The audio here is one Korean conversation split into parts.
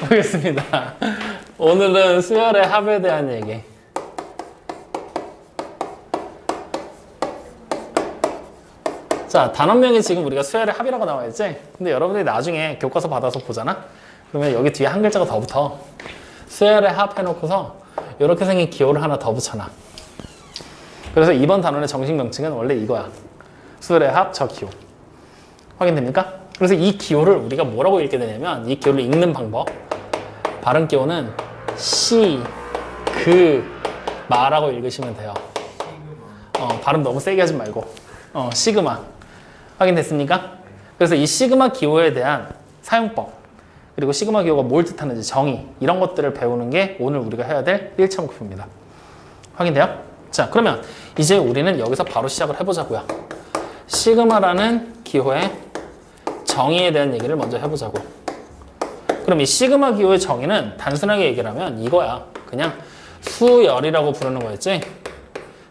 보겠습니다. 오늘은 수열의 합에 대한 얘기. 자, 단원명이 지금 우리가 수열의 합이라고 나와있지? 근데 여러분들이 나중에 교과서 받아서 보잖아? 그러면 여기 뒤에 한 글자가 더 붙어. 수열의 합 해놓고서 이렇게 생긴 기호를 하나 더 붙여놔. 그래서 이번 단원의 정식 명칭은 원래 이거야. 수열의 합, 저 기호. 확인됩니까? 그래서 이 기호를 우리가 뭐라고 읽게 되냐면, 이 기호를 읽는 방법. 발음 기호는 시, 그, 마라고 읽으시면 돼요. 발음 너무 세게 하지 말고. 시그마. 확인됐습니까? 그래서 이 시그마 기호에 대한 사용법, 그리고 시그마 기호가 뭘 뜻하는지 정의, 이런 것들을 배우는 게 오늘 우리가 해야 될 1차 목표입니다. 확인돼요? 자, 그러면 이제 우리는 여기서 바로 시작을 해보자고요. 시그마라는 기호의 정의에 대한 얘기를 먼저 해보자고. 그럼 이 시그마 기호의 정의는 단순하게 얘기를 하면 이거야. 그냥 수열이라고 부르는 거였지?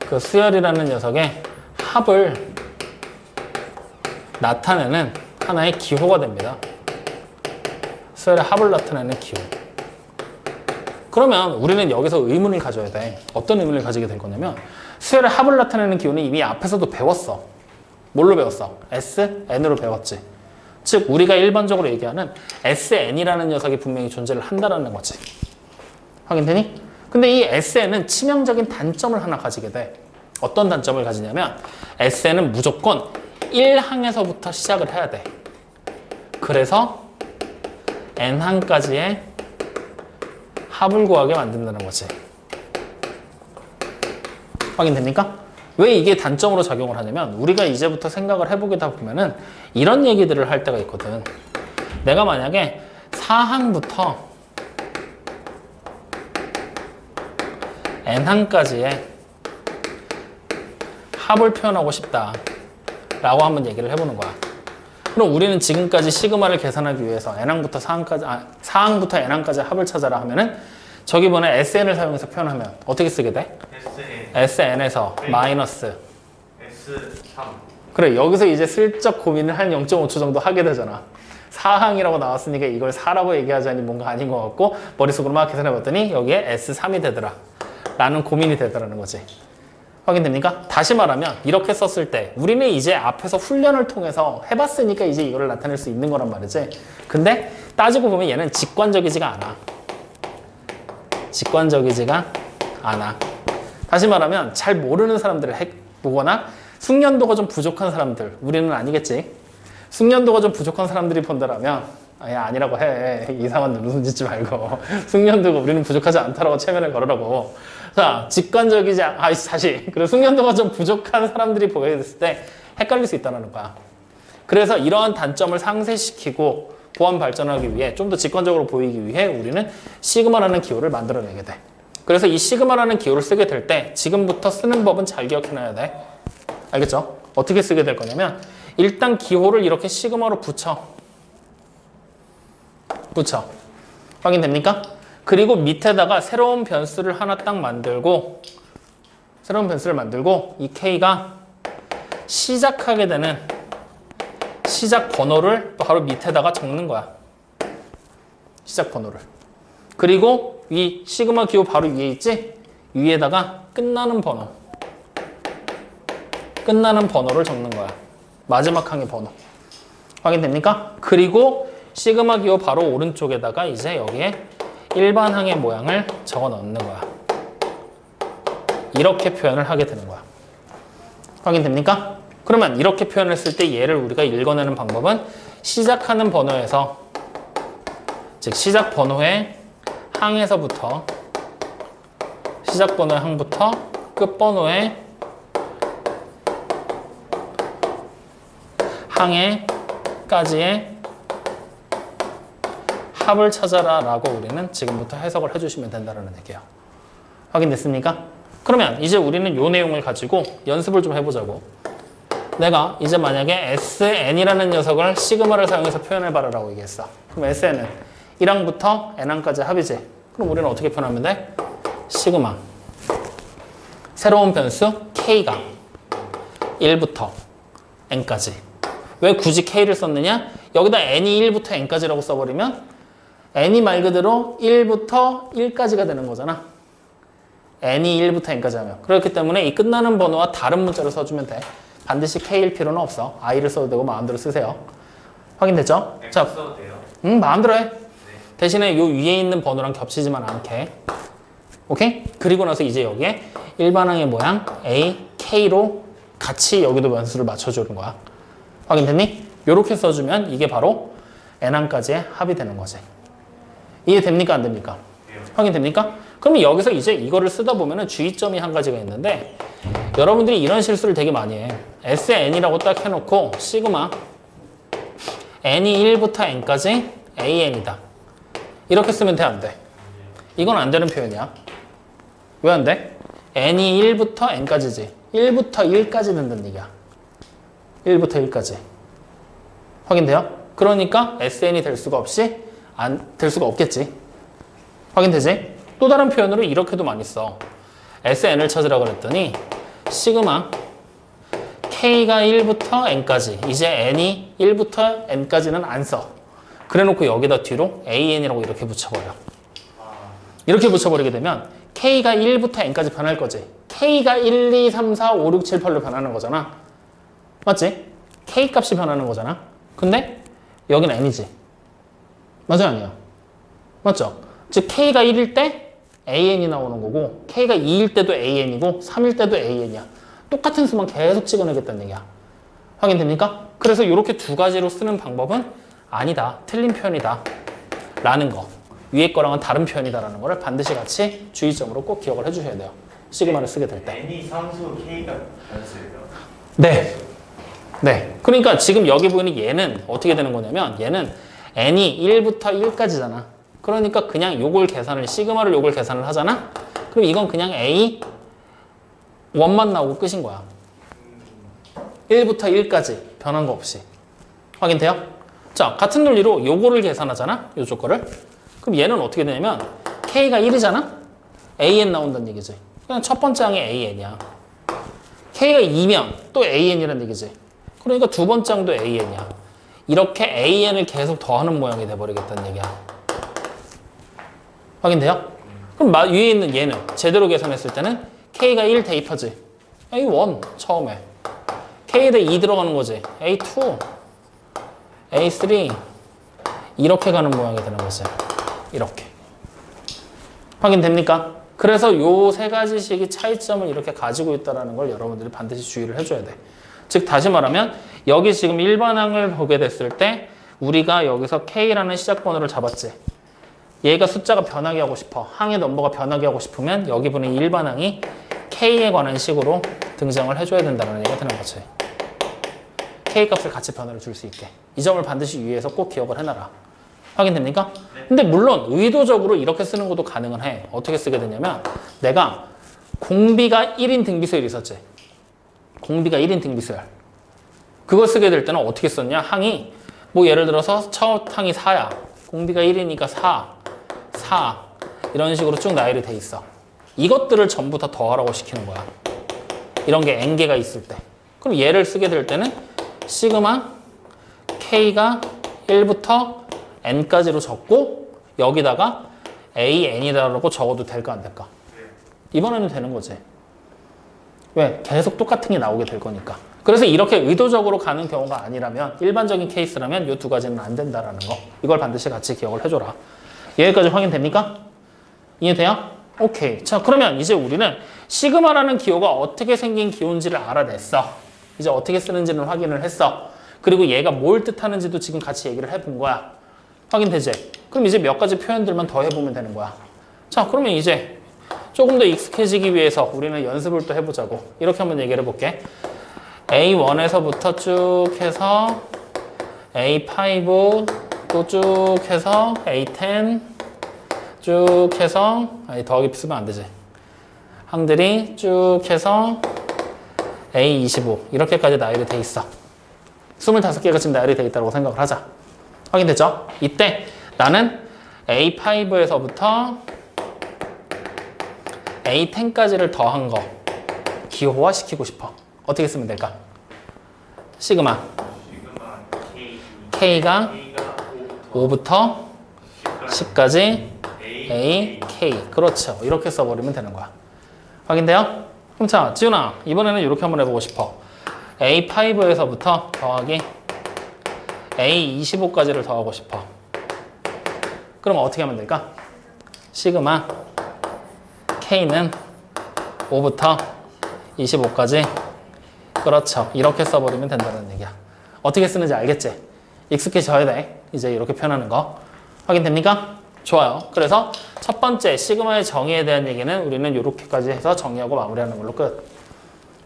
그 수열이라는 녀석의 합을 나타내는 하나의 기호가 됩니다. 수열의 합을 나타내는 기호. 그러면 우리는 여기서 의문을 가져야 돼. 어떤 의문을 가지게 될 거냐면, 수열의 합을 나타내는 기호는 이미 앞에서도 배웠어. 뭘로 배웠어? SN으로 배웠지. 즉 우리가 일반적으로 얘기하는 SN이라는 녀석이 분명히 존재를 한다는 거지. 확인되니? 근데 이 SN은 치명적인 단점을 하나 가지게 돼. 어떤 단점을 가지냐면, SN은 무조건 1항에서부터 시작을 해야 돼. 그래서 N항까지의 합을 구하게 만든다는 거지. 확인됩니까? 왜 이게 단점으로 작용을 하냐면, 우리가 이제부터 생각을 해보게다 보면은 이런 얘기들을 할 때가 있거든. 내가 만약에 4항부터 N항까지의 합을 표현하고 싶다 라고 한번 얘기를 해보는 거야. 그럼 우리는 지금까지 시그마를 계산하기 위해서 N항부터 4항부터 N항까지 합을 찾아라 하면은, 저기번에 SN을 사용해서 표현하면 어떻게 쓰게 돼? SN에서 마이너스 S3. 그래, 여기서 이제 슬쩍 고민을 한 0.5초 정도 하게 되잖아. 4항이라고 나왔으니까 이걸 4라고 얘기하자니 뭔가 아닌 것 같고, 머릿속으로 막 계산해봤더니 여기에 S3이 되더라 라는 고민이 되더라는 거지. 확인됩니까? 다시 말하면 이렇게 썼을 때 우리는 이제 앞에서 훈련을 통해서 해봤으니까 이제 이거를 나타낼 수 있는 거란 말이지. 근데 따지고 보면 얘는 직관적이지가 않아. 직관적이지가 않아. 다시 말하면 잘 모르는 사람들을 보거나 숙련도가 좀 부족한 사람들, 우리는 아니겠지. 숙련도가 좀 부족한 사람들이 본다라면 아니라고 해. 이상한 눈웃음 짓지 말고. 숙련도가 우리는 부족하지 않다라고 체면을 걸으라고. 자, 직관적이지 다시. 그리고 숙련도가 좀 부족한 사람들이 보게 됐을 때 헷갈릴 수 있다는 거야. 그래서 이러한 단점을 상쇄시키고 보안 발전하기 위해, 좀 더 직관적으로 보이기 위해 우리는 시그마라는 기호를 만들어내게 돼. 그래서 이 시그마라는 기호를 쓰게 될 때 지금부터 쓰는 법은 잘 기억해놔야 돼. 알겠죠? 어떻게 쓰게 될 거냐면, 일단 기호를 이렇게 시그마로 붙여. 확인됩니까? 그리고 밑에다가 새로운 변수를 하나 딱 만들고, 이 K가 시작하게 되는 시작 번호를 바로 밑에다가 적는 거야. 시작 번호를. 그리고 이 시그마 기호 바로 위에 있지? 위에다가 끝나는 번호를 적는 거야. 마지막 항의 번호. 확인됩니까? 그리고 시그마 기호 바로 오른쪽에다가 이제 여기에 일반 항의 모양을 적어 넣는 거야. 이렇게 표현을 하게 되는 거야. 확인됩니까? 그러면 이렇게 표현했을 때 얘를 우리가 읽어내는 방법은 시작하는 번호에서, 즉 시작 번호의 항에서부터, 시작 번호의 항부터 끝 번호의 항에까지의 합을 찾아라 라고 우리는 지금부터 해석을 해주시면 된다는 얘기예요. 확인됐습니까? 그러면 이제 우리는 이 내용을 가지고 연습을 좀 해보자고. 내가 이제 만약에 SN이라는 녀석을 시그마를 사용해서 표현해봐라 라고 얘기했어. 그럼 SN은 1항부터 N항까지 합이지. 그럼 우리는 어떻게 표현하면 돼? 시그마. 새로운 변수 K가 1부터 N까지. 왜 굳이 K를 썼느냐? 여기다 N이 1부터 N까지라고 써버리면 n이 말 그대로 1부터 1까지가 되는 거잖아. n이 1부터 n까지 하면. 그렇기 때문에 이 끝나는 번호와 다른 문자를 써주면 돼. 반드시 k일 필요는 없어. i를 써도 되고 마음대로 쓰세요. 확인됐죠? X 자, 써도 돼요? 마음대로 해. 대신에 요 위에 있는 번호랑 겹치지만 않게. 오케이? 그리고 나서 이제 여기에 일반항의 모양 A, K로 같이 여기도 변수를 맞춰주는 거야. 확인됐니? 요렇게 써주면 이게 바로 N항까지의 합이 되는 거지. 이해됩니까? 안 됩니까? 돼요. 확인됩니까? 그러면 여기서 이제 이거를 쓰다 보면은 주의점이 한 가지가 있는데 여러분들이 이런 실수를 되게 많이 해. SN이라고 딱 해놓고 시그마 N이 1부터 N까지 AN이다. 이렇게 쓰면 돼, 안 돼? 이건 안 되는 표현이야. 왜 안 돼? N이 1부터 N까지지. 1부터 1까지 된다는 얘기야. 1부터 1까지. 확인돼요? 그러니까 SN이 될 수가 없겠지. 확인되지? 또 다른 표현으로 이렇게도 많이 써. SN을 찾으라고 그랬더니 시그마 K가 1부터 N까지. 이제 N이 1부터 N까지는 안 써. 그래놓고 여기다 뒤로 AN이라고 이렇게 붙여버려. 이렇게 붙여버리게 되면 K가 1부터 N까지 변할 거지. K가 1, 2, 3, 4, 5, 6, 7, 8로 변하는 거잖아. 맞지? K 값이 변하는 거잖아. 근데 여긴 N이지. 맞아, 아니야? 맞죠? 즉 K가 1일 때 AN이 나오는 거고 K가 2일 때도 AN이고 3일 때도 AN이야. 똑같은 수만 계속 찍어내겠다는 얘기야. 확인됩니까? 그래서 이렇게 두 가지로 쓰는 방법은 아니다. 틀린 표현이다. 라는 거. 위에 거랑은 다른 표현이다라는 거를 반드시 같이 주의점으로 꼭 기억을 해주셔야 돼요. 시그마를 쓰게 될 때. N이 상수 K가 변수예요. 네. 네. 그러니까 지금 여기 보이는 얘는 어떻게 되는 거냐면 얘는 n이 1부터 1까지잖아. 그러니까 그냥 요걸 계산을 시그마를 요걸 계산을 하잖아. 그럼 이건 그냥 a 1만 나오고 끝인 거야. 1부터 1까지 변한 거 없이. 확인돼요? 자, 같은 논리로 요거를 계산하잖아. 요쪽 거를. 그럼 얘는 어떻게 되냐면 k가 1이잖아. an 나온다는 얘기지. 그냥 첫 번째 항이 an이야. k가 2면 또 an이라는 얘기지. 그러니까 두 번째 항도 an이야. 이렇게 an을 계속 더하는 모양이 돼버리겠다는 얘기야. 확인돼요? 그럼 위에 있는 얘는 제대로 계산했을 때는 k가 1 대입하지. a1 처음에. k에다 2 들어가는 거지. a2, a3 이렇게 가는 모양이 되는 거지. 이렇게. 확인됩니까? 그래서 요 세 가지씩이 차이점을 이렇게 가지고 있다는 걸 여러분들이 반드시 주의를 해줘야 돼. 즉 다시 말하면 여기 지금 일반항을 보게 됐을 때 우리가 여기서 K라는 시작 번호를 잡았지. 얘가 숫자가 변하게 하고 싶어. 항의 넘버가 변하게 하고 싶으면 여기 보는 일반항이 K에 관한 식으로 등장을 해줘야 된다는 얘기가 되는 거지. K 값을 같이 변화를 줄 수 있게. 이 점을 반드시 유의해서 꼭 기억을 해놔라. 확인됩니까? 근데 물론 의도적으로 이렇게 쓰는 것도 가능은 해. 어떻게 쓰게 되냐면 내가 공비가 1인 등비소율이 있었지. 공비가 1인 등비소율. 그걸 쓰게 될 때는 어떻게 썼냐? 항이 뭐 예를 들어서 첫 항이 4야. 공비가 1이니까 4 이런 식으로 쭉 나열이 돼 있어. 이것들을 전부 다 더하라고 시키는 거야. 이런 게 n개가 있을 때. 그럼 얘를 쓰게 될 때는 시그마 k가 1부터 n까지로 적고 여기다가 an이다라고 적어도 될까 안 될까? 이번에는 되는 거지. 왜? 계속 똑같은 게 나오게 될 거니까. 그래서 이렇게 의도적으로 가는 경우가 아니라면 일반적인 케이스라면 이 두 가지는 안 된다라는 거. 이걸 반드시 같이 기억을 해줘라. 여기까지 확인됩니까? 이해돼요? 오케이. 자, 그러면 이제 우리는 시그마라는 기호가 어떻게 생긴 기호인지를 알아냈어. 이제 어떻게 쓰는지는 확인을 했어. 그리고 얘가 뭘 뜻하는지도 지금 같이 얘기를 해본 거야. 확인되지? 그럼 이제 몇 가지 표현들만 더 해보면 되는 거야. 자, 그러면 이제 조금 더 익숙해지기 위해서 우리는 연습을 또 해보자고. 이렇게 한번 얘기를 해볼게. A1에서부터 쭉 해서 A5 또 쭉 해서 A10 쭉 해서 더하기 쓰면 안 되지. 항들이 쭉 해서 A25 이렇게까지 나열이 돼 있어. 25개가 지금 나열이 돼 있다고 생각을 하자. 확인됐죠? 이때 나는 A5에서부터 A10까지를 더한 거 기호화 시키고 싶어. 어떻게 쓰면 될까? 시그마 시그마 K가 5부터 10까지 A, K. 그렇죠. 이렇게 써버리면 되는 거야. 확인돼요? 그럼 자, 지훈아. 이번에는 이렇게 한번 해보고 싶어. A5에서부터 더하기 A25까지를 더하고 싶어. 그럼 어떻게 하면 될까? 시그마 K는 5부터 25까지. 그렇죠. 이렇게 써버리면 된다는 얘기야. 어떻게 쓰는지 알겠지? 익숙해져야 돼. 이제 이렇게 표현하는 거. 확인됩니까? 좋아요. 그래서 첫 번째 시그마의 정의에 대한 얘기는 우리는 이렇게까지 해서 정의하고 마무리하는 걸로 끝.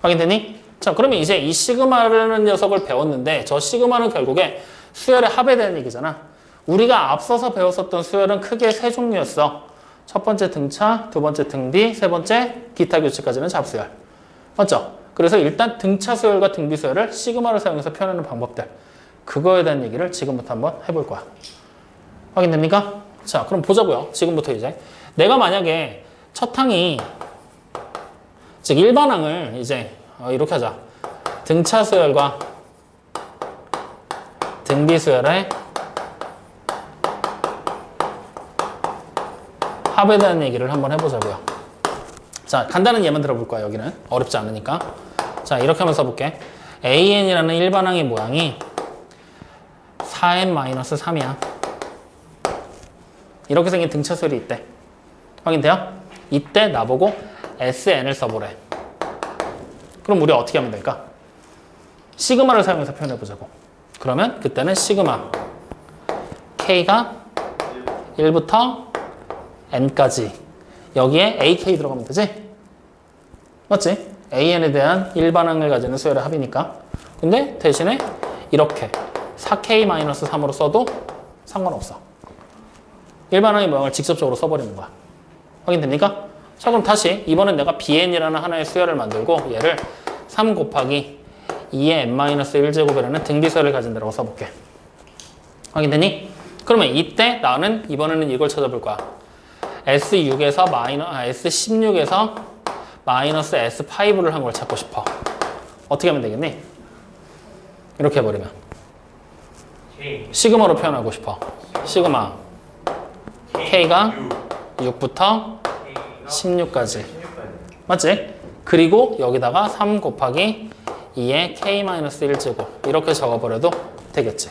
확인되니? 자, 그러면 이제 이 시그마라는 녀석을 배웠는데 저 시그마는 결국에 수열의 합에 대한 얘기잖아. 우리가 앞서서 배웠었던 수열은 크게 세 종류였어. 첫 번째 등차, 두 번째 등비, 세 번째 기타 규칙까지는 잡수열. 맞죠? 그래서 일단 등차 수열과 등비 수열을 시그마를 사용해서 표현하는 방법들. 그거에 대한 얘기를 지금부터 한번 해볼 거야. 확인됩니까? 자, 그럼 보자고요. 지금부터 이제. 내가 만약에 첫 항이, 즉 일반항을 이제 이렇게 하자. 등차 수열과 등비 수열의 합에 대한 얘기를 한번 해보자고요. 자, 간단한 예만 들어볼 거야. 여기는 어렵지 않으니까. 자, 이렇게 한번 써볼게. AN이라는 일반항의 모양이 4n-3이야. 이렇게 생긴 등차 수열이 있대. 확인돼요? 이때 나보고 SN을 써보래. 그럼 우리 어떻게 하면 될까? 시그마를 사용해서 표현해보자고. 그러면 그때는 시그마 K가 1부터 N까지 여기에 AK 들어가면 되지? 맞지? AN에 대한 일반항을 가지는 수열의 합이니까. 근데 대신에 이렇게 4K-3으로 써도 상관없어. 일반항의 모양을 직접적으로 써버리는 거야. 확인됩니까? 자, 그럼 다시 이번엔 내가 BN이라는 하나의 수열을 만들고 얘를 3 곱하기 2의 n-1제곱이라는 등비수열을 가진 데라고 써볼게. 확인되니? 그러면 이때 나는 이번에는 이걸 찾아볼 거야. S6에서 S16에서 마이너스 S5를 한 걸 찾고 싶어. 어떻게 하면 되겠니? 이렇게 해버리면 시그마로 표현하고 싶어. 시그마 K가 6부터 16까지. 맞지? 그리고 여기다가 3 곱하기 2의 K-1제곱 이렇게 적어버려도 되겠지.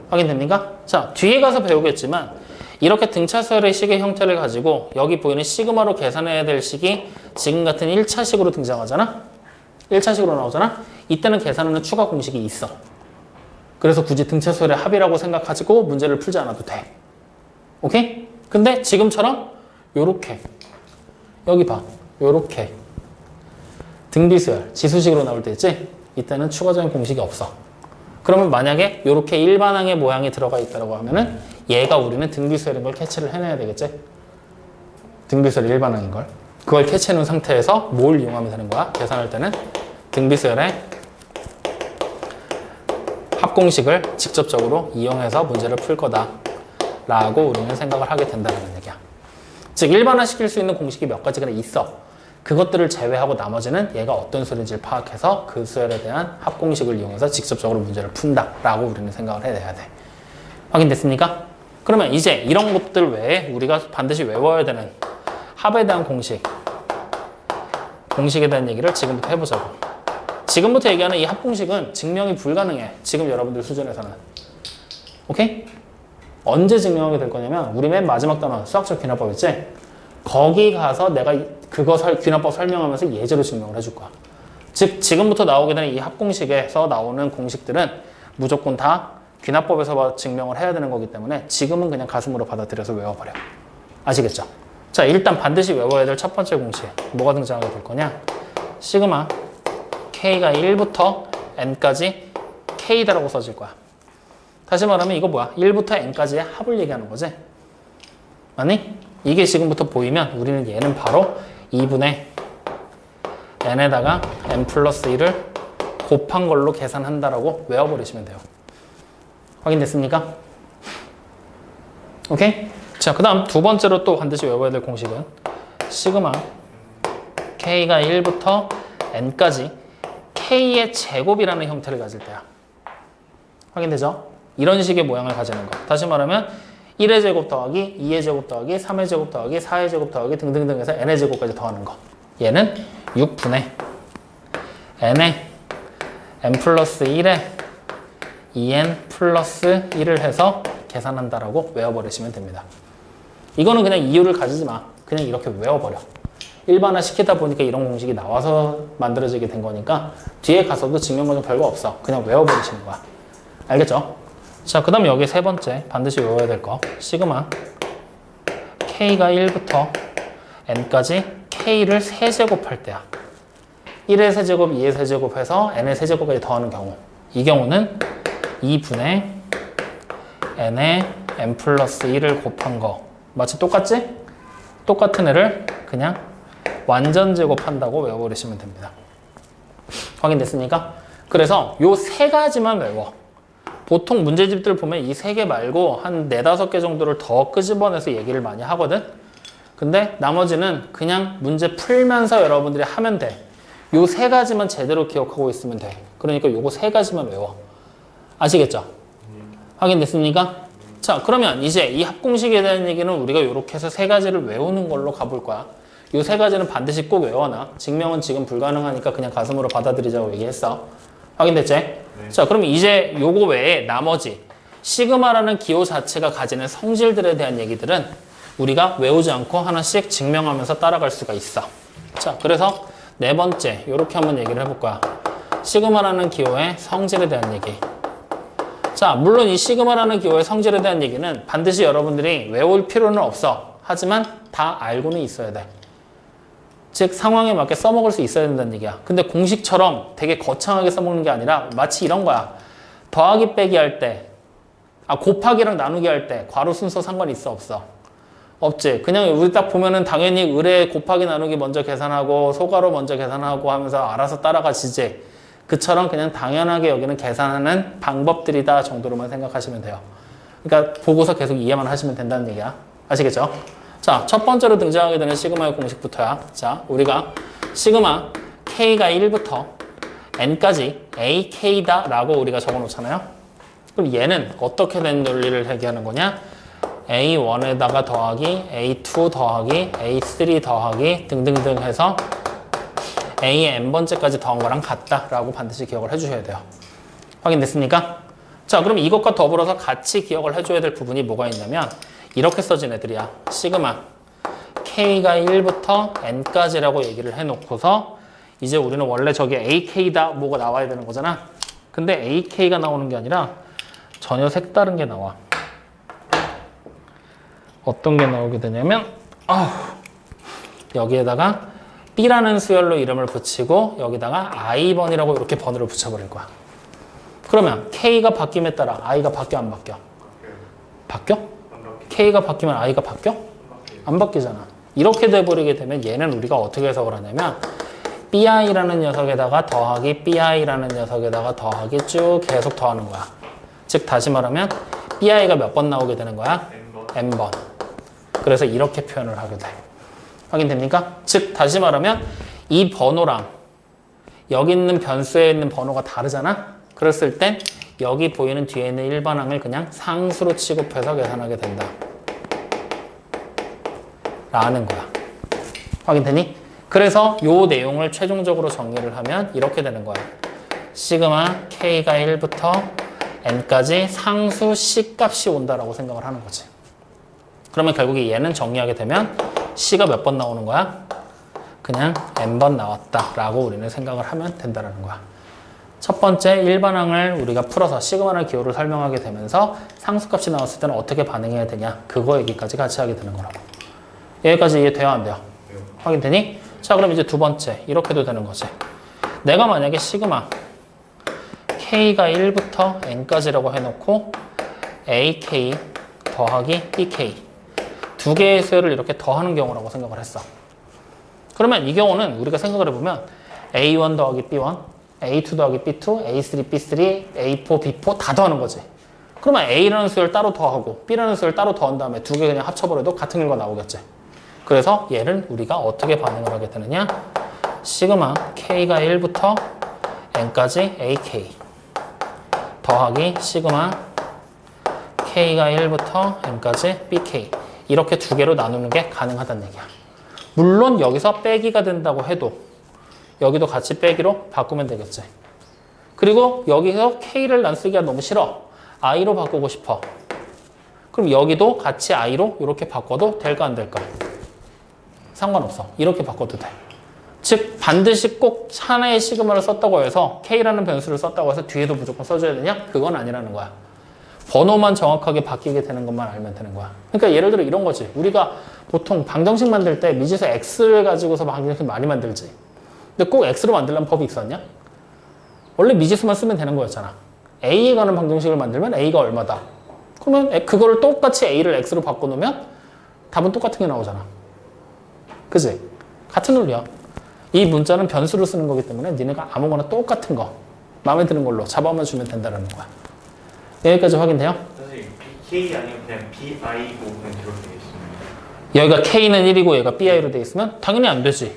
확인됩니까? 자, 뒤에 가서 배우겠지만 이렇게 등차 수열의 식의 형태를 가지고 여기 보이는 시그마로 계산해야 될 식이 지금 같은 1차식으로 등장하잖아? 1차식으로 나오잖아? 이때는 계산하는 추가 공식이 있어. 그래서 굳이 등차 수열의 합이라고 생각하고 문제를 풀지 않아도 돼. 오케이? 근데 지금처럼 요렇게 여기 봐. 요렇게 등비수열, 지수식으로 나올 때 있지? 이때는 추가적인 공식이 없어. 그러면 만약에 요렇게 일반항의 모양이 들어가 있다고 하면은 얘가 우리는 등비수열인 걸 캐치를 해내야 되겠지? 등비수열 일반항인 걸. 그걸 캐치해 놓은 상태에서 뭘 이용하면 되는 거야? 계산할 때는 등비수열의 합공식을 직접적으로 이용해서 문제를 풀 거다 라고 우리는 생각을 하게 된다는 얘기야. 즉 일반화시킬 수 있는 공식이 몇 가지가 있어. 그것들을 제외하고 나머지는 얘가 어떤 수열인지를 파악해서 그 수열에 대한 합공식을 이용해서 직접적으로 문제를 푼다 라고 우리는 생각을 해내야 돼. 확인됐습니까? 그러면 이제 이런 것들 외에 우리가 반드시 외워야 되는 합에 대한 공식에 대한 얘기를 지금부터 해보자고. 지금부터 얘기하는 이 합공식은 증명이 불가능해. 지금 여러분들 수준에서는. 오케이? 언제 증명하게 될 거냐면 우리 맨 마지막 단원 수학적 귀납법 있지? 거기 가서 내가 그거 귀납법 설명하면서 예제로 증명을 해줄 거야. 즉 지금부터 나오게 되는 이 합공식에서 나오는 공식들은 무조건 다 귀납법에서 증명을 해야 되는 거기 때문에 지금은 그냥 가슴으로 받아들여서 외워버려. 아시겠죠? 자, 일단 반드시 외워야 될 첫 번째 공식 뭐가 등장하게 될 거냐? 시그마 K가 1부터 N까지 K다라고 써질 거야. 다시 말하면 이거 뭐야? 1부터 N까지의 합을 얘기하는 거지? 아니? 이게 지금부터 보이면 우리는 얘는 바로 2분의 N에다가 N 플러스 1을 곱한 걸로 계산한다라고 외워버리시면 돼요. 확인됐습니까? 오케이? 자, 그 다음 두 번째로 또 반드시 외워야 될 공식은 시그마 K가 1부터 N까지 K의 제곱이라는 형태를 가질 때야. 확인되죠? 이런 식의 모양을 가지는 거. 다시 말하면 1의 제곱 더하기 2의 제곱 더하기 3의 제곱 더하기 4의 제곱 더하기 등등등 해서 n의 제곱까지 더하는 거. 얘는 6분의 n의 n 플러스 1에 2n 플러스 1을 해서 계산한다라고 외워버리시면 됩니다. 이거는 그냥 이유를 가지지 마. 그냥 이렇게 외워버려. 일반화 시키다 보니까 이런 공식이 나와서 만들어지게 된 거니까 뒤에 가서도 증명과정 별거 없어. 그냥 외워버리시는 거야. 알겠죠? 자, 그 다음 여기 세 번째 반드시 외워야 될 거. 시그마 k가 1부터 n까지 k를 세제곱할 때야. 1의 세제곱, 2의 세제곱 해서 n의 세제곱까지 더하는 경우. 이 경우는 2분의 n의 n 플러스 1을 곱한 거. 마치 똑같지? 똑같은 애를 그냥 완전 제곱한다고 외워버리시면 됩니다. 확인됐습니까? 그래서 요 세 가지만 외워. 보통 문제집들 보면 이 세 개 말고 한 4, 5개 정도를 더 끄집어내서 얘기를 많이 하거든? 근데 나머지는 그냥 문제 풀면서 여러분들이 하면 돼. 요 세 가지만 제대로 기억하고 있으면 돼. 그러니까 요거 세 가지만 외워. 아시겠죠? 확인됐습니까? 자, 그러면 이제 이 합공식에 대한 얘기는 우리가 이렇게 해서 세 가지를 외우는 걸로 가볼 거야. 이 세 가지는 반드시 꼭 외워놔. 증명은 지금 불가능하니까 그냥 가슴으로 받아들이자고 얘기했어. 확인됐지? 네. 자, 그럼 이제 요거 외에 나머지 시그마라는 기호 자체가 가지는 성질들에 대한 얘기들은 우리가 외우지 않고 하나씩 증명하면서 따라갈 수가 있어. 자, 그래서 네 번째 이렇게 한번 얘기를 해볼 거야. 시그마라는 기호의 성질에 대한 얘기. 자, 물론 이 시그마라는 기호의 성질에 대한 얘기는 반드시 여러분들이 외울 필요는 없어. 하지만 다 알고는 있어야 돼. 즉 상황에 맞게 써먹을 수 있어야 된다는 얘기야. 근데 공식처럼 되게 거창하게 써먹는 게 아니라 마치 이런 거야. 더하기 빼기 할 때, 곱하기랑 나누기 할 때 괄호 순서 상관이 있어 없어? 없지. 그냥 우리 딱 보면은 당연히 을에 곱하기 나누기 먼저 계산하고 소괄호 먼저 계산하고 하면서 알아서 따라가지지. 그처럼 그냥 당연하게 여기는 계산하는 방법들이다 정도로만 생각하시면 돼요. 그러니까 보고서 계속 이해만 하시면 된다는 얘기야. 아시겠죠? 자, 첫 번째로 등장하게 되는 시그마의 공식부터야. 자, 우리가 시그마 k가 1부터 n까지 ak다 라고 우리가 적어 놓잖아요. 그럼 얘는 어떻게 된 논리를 얘기하는 거냐? a1에다가 더하기 a2 더하기 a3 더하기 등등등 해서 a의 n번째까지 더한 거랑 같다라고 반드시 기억을 해주셔야 돼요. 확인됐습니까? 자, 그럼 이것과 더불어서 같이 기억을 해줘야 될 부분이 뭐가 있냐면 이렇게 써진 애들이야. 시그마 k가 1부터 n까지라고 얘기를 해놓고서 이제 우리는 원래 저게 ak다 뭐가 나와야 되는 거잖아. 근데 ak가 나오는 게 아니라 전혀 색다른 게 나와. 어떤 게 나오게 되냐면 여기에다가 b라는 수열로 이름을 붙이고 여기다가 i번이라고 이렇게 번호를 붙여버릴 거야. 그러면 k가 바뀜에 따라 i가 바뀌어 안 바뀌어? 바뀌어? k가 바뀌면 i가 바뀌어? 안 바뀌잖아. 이렇게 돼버리게 되면 얘는 우리가 어떻게 해석을 하냐면 bi라는 녀석에다가 더하기 bi라는 녀석에다가 더하기 쭉 계속 더하는 거야. 즉 다시 말하면 bi가 몇 번 나오게 되는 거야? n번. 그래서 이렇게 표현을 하게 돼. 확인됩니까? 즉 다시 말하면 이 번호랑 여기 있는 변수에 있는 번호가 다르잖아? 그랬을 땐 여기 보이는 뒤에 있는 일반항을 그냥 상수로 취급해서 계산하게 된다. 라는 거야. 확인되니? 그래서 요 내용을 최종적으로 정리를 하면 이렇게 되는 거야. 시그마 k가 1부터 n까지 상수 c 값이 온다라고 생각을 하는 거지. 그러면 결국에 얘는 정리하게 되면 c가 몇 번 나오는 거야? 그냥 n번 나왔다라고 우리는 생각을 하면 된다는 거야. 첫 번째 일반항을 우리가 풀어서 시그마라는 기호를 설명하게 되면서 상수값이 나왔을 때는 어떻게 반응해야 되냐 그거 얘기까지 같이 하게 되는 거라고. 여기까지 이해돼요 안 돼요? 확인되니? 자, 그럼 이제 두 번째 이렇게도 되는 거지. 내가 만약에 시그마 k가 1부터 n까지라고 해놓고 ak 더하기 bk 두 개의 수열을 이렇게 더하는 경우라고 생각을 했어. 그러면 이 경우는 우리가 생각을 해보면 a1 더하기 b1 A2 더하기 B2, A3, B3, A4, B4 다 더하는 거지. 그러면 A라는 수열 따로 더하고 B라는 수열 따로 더한 다음에 두 개 그냥 합쳐버려도 같은 결과 나오겠지. 그래서 얘를 우리가 어떻게 반응을 하게 되느냐? 시그마 K가 1부터 N까지 AK 더하기 시그마 K가 1부터 N까지 BK 이렇게 두 개로 나누는 게 가능하다는 얘기야. 물론 여기서 빼기가 된다고 해도 여기도 같이 빼기로 바꾸면 되겠지. 그리고 여기서 K를 난 쓰기가 너무 싫어. I로 바꾸고 싶어. 그럼 여기도 같이 I로 이렇게 바꿔도 될까 안 될까? 상관없어. 이렇게 바꿔도 돼. 즉 반드시 꼭 하나의 시그마를 썼다고 해서 K라는 변수를 썼다고 해서 뒤에도 무조건 써줘야 되냐? 그건 아니라는 거야. 번호만 정확하게 바뀌게 되는 것만 알면 되는 거야. 그러니까 예를 들어 이런 거지. 우리가 보통 방정식 만들 때 미지수 X를 가지고서 방정식 많이 만들지. 근데 꼭 X로 만들려면 법이 있었냐? 원래 미지수만 쓰면 되는 거였잖아. A에 관한 방정식을 만들면 A가 얼마다. 그러면 그거를 똑같이 A를 X로 바꿔놓으면 답은 똑같은 게 나오잖아. 그지? 같은 논리야. 이 문자는 변수로 쓰는 거기 때문에 니네가 아무거나 똑같은 거 마음에 드는 걸로 잡아만 주면 된다는 거야. 여기까지 확인돼요? 사실 BK 아니면 그냥 BI고 그냥 그렇게 돼 있습니다. 여기가 K는 1이고 얘가 BI로 돼 있으면 당연히 안 되지.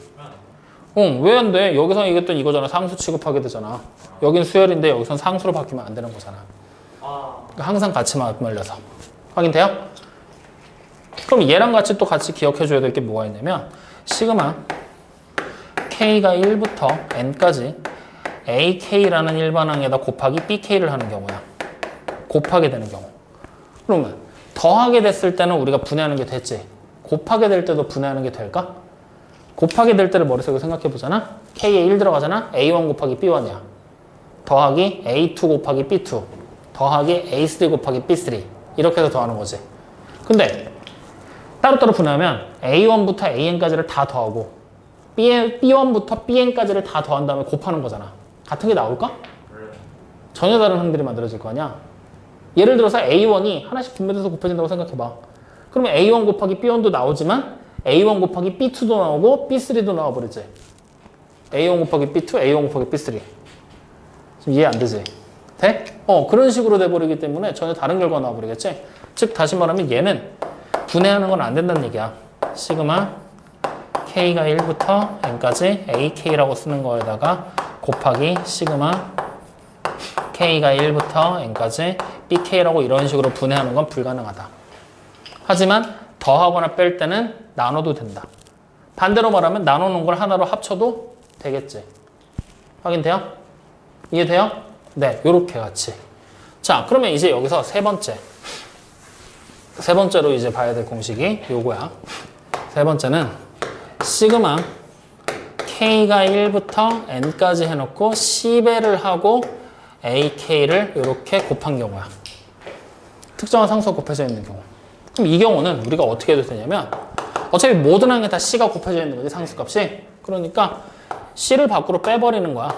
왜 안 돼? 여기서 얘기했던 이거잖아. 상수 취급하게 되잖아. 여긴 수열인데 여기선 상수로 바뀌면 안 되는 거잖아. 그러니까 항상 같이 맞물려서. 확인돼요? 그럼 얘랑 같이 또 같이 기억해 줘야 될 게 뭐가 있냐면 시그마 K가 1부터 N까지 AK라는 일반항에다 곱하기 BK를 하는 경우야. 곱하게 되는 경우. 그러면 더하게 됐을 때는 우리가 분해하는 게 됐지. 곱하게 될 때도 분해하는 게 될까? 곱하게 될 때를 머릿속에 생각해 보잖아. K에 1 들어가잖아. A1 곱하기 B1이야. 더하기 A2 곱하기 B2 더하기 A3 곱하기 B3 이렇게 해서 더하는 거지. 근데 따로따로 분해하면 A1부터 AN까지를 다 더하고 B1부터 BN까지를 다 더한 다음에 곱하는 거잖아. 같은 게 나올까? 전혀 다른 항들이 만들어질 거 아니야. 예를 들어서 A1이 하나씩 분배돼서 곱해진다고 생각해봐. 그러면 A1 곱하기 B1도 나오지만 A1 곱하기 B2도 나오고 B3도 나와버리지. A1 곱하기 B2, A1 곱하기 B3. 지금 이해 안 되지? 돼? 그런 식으로 돼버리기 때문에 전혀 다른 결과가 나와버리겠지? 즉 다시 말하면 얘는 분해하는 건 안 된다는 얘기야. 시그마 K가 1부터 N까지 AK라고 쓰는 거에다가 곱하기 시그마 K가 1부터 N까지 BK라고 이런 식으로 분해하는 건 불가능하다. 하지만 더하거나 뺄 때는 나눠도 된다. 반대로 말하면 나눠놓은 걸 하나로 합쳐도 되겠지. 확인돼요? 이해돼요? 네, 요렇게 같이. 자, 그러면 이제 여기서 세 번째로 이제 봐야 될 공식이 요거야. 세 번째는 시그마 K가 1부터 N까지 해놓고 10배를 하고 AK를 이렇게 곱한 경우야. 특정한 상수가 곱해져 있는 경우. 그럼 이 경우는 우리가 어떻게 해도 되냐면 어차피 모든 항에 다 C가 곱해져 있는 거지, 상수값이. 그러니까 C를 밖으로 빼버리는 거야.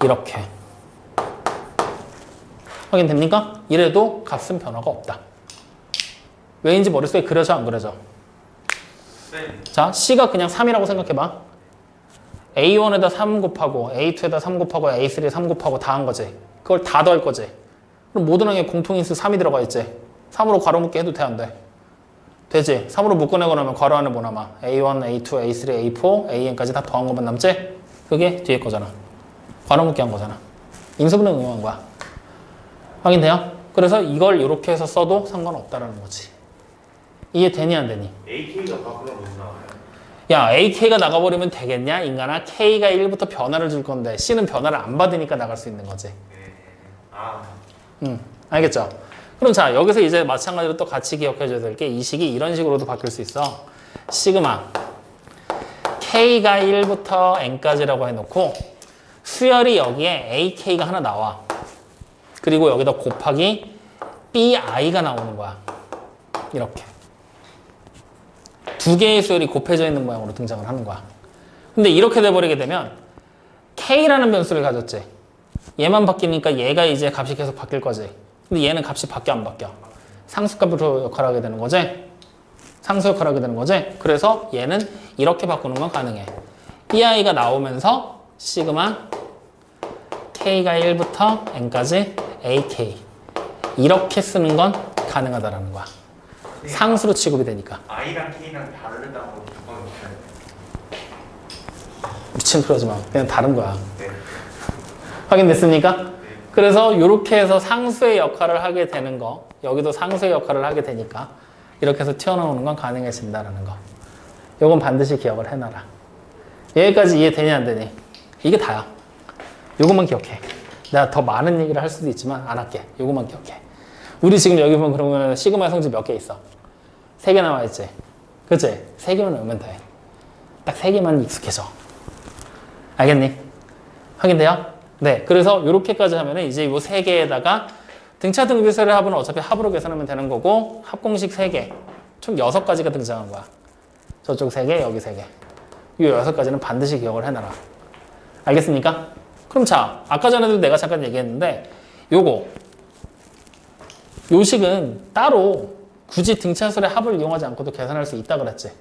이렇게. 확인됩니까? 이래도 값은 변화가 없다. 왜인지 머릿속에 그려져 안 그려져? 네. 자, C가 그냥 3이라고 생각해봐. A1에다 3 곱하고 A2에다 3 곱하고 A3에 3 곱하고 다 한 거지. 그걸 다 더할 거지. 그럼 모든 항에 공통인수 3이 들어가 있지. 3으로 괄호 묶기 해도 돼, 안 돼? 되지. 3으로 묶어내고 나면 괄호 안에 뭐 남아? A1, A2, A3, A4, AN까지 다 더한 것만 남지? 그게 뒤에 거잖아. 괄호 묶기 한 거잖아. 인수분해 응용한 거야. 확인돼요? 그래서 이걸 이렇게 해서 써도 상관없다라는 거지. 이해되니 안 되니? AK가 밖으로 못 나와요. 야, AK가 나가버리면 되겠냐? 인간아, K가 1부터 변화를 줄 건데 C는 변화를 안 받으니까 나갈 수 있는 거지. 알겠죠? 그럼 자, 여기서 이제 마찬가지로 또 같이 기억해줘야 될 게 이 식이 이런 식으로도 바뀔 수 있어. 시그마 K가 1부터 N까지라고 해놓고 수열이 여기에 AK가 하나 나와. 그리고 여기다 곱하기 BI가 나오는 거야. 이렇게. 두 개의 수열이 곱해져 있는 모양으로 등장을 하는 거야. 근데 이렇게 돼버리게 되면 K라는 변수를 가졌지. 얘만 바뀌니까 얘가 이제 값이 계속 바뀔 거지. 근데 얘는 값이 바뀌어 안 바뀌어? 상수값으로 역할을 하게 되는 거지. 상수 역할을 하게 되는 거지. 그래서 얘는 이렇게 바꾸는 건 가능해. BI가 나오면서 시그마 K가 1부터 N까지 AK 이렇게 쓰는 건 가능하다라는 거야. 상수로 취급이 되니까. I랑 K랑 다르다고 두번 있어요. 미친 소리 하지 마. 그냥 다른 거야. 네. 확인됐습니까? 네. 그래서 이렇게 해서 상수의 역할을 하게 되는 거, 여기도 상수의 역할을 하게 되니까 이렇게 해서 튀어나오는 건 가능해진다라는 거. 요건 반드시 기억을 해놔라. 여기까지 이해되니 안 되니? 이게 다야. 요것만 기억해. 내가 더 많은 얘기를 할 수도 있지만 안 할게. 요것만 기억해. 우리 지금 여기 보면 그러면 시그마의 성질 몇 개 있어? 3개 나와 있지? 그치? 3개만 외우면 돼. 딱 3개만 익숙해져. 알겠니? 확인돼요? 네. 그래서 이렇게까지 하면은 이제 이 3개에다가 등차 등비수열의 합은 어차피 합으로 계산하면 되는 거고 합공식 3개. 총 6가지가 등장한 거야. 저쪽 3개, 여기 3개. 이 6가지는 반드시 기억을 해놔라. 알겠습니까? 그럼 자, 아까 전에도 내가 잠깐 얘기했는데 요거 요식은 따로 굳이 등차수열의 합을 이용하지 않고도 계산할 수 있다 그랬지?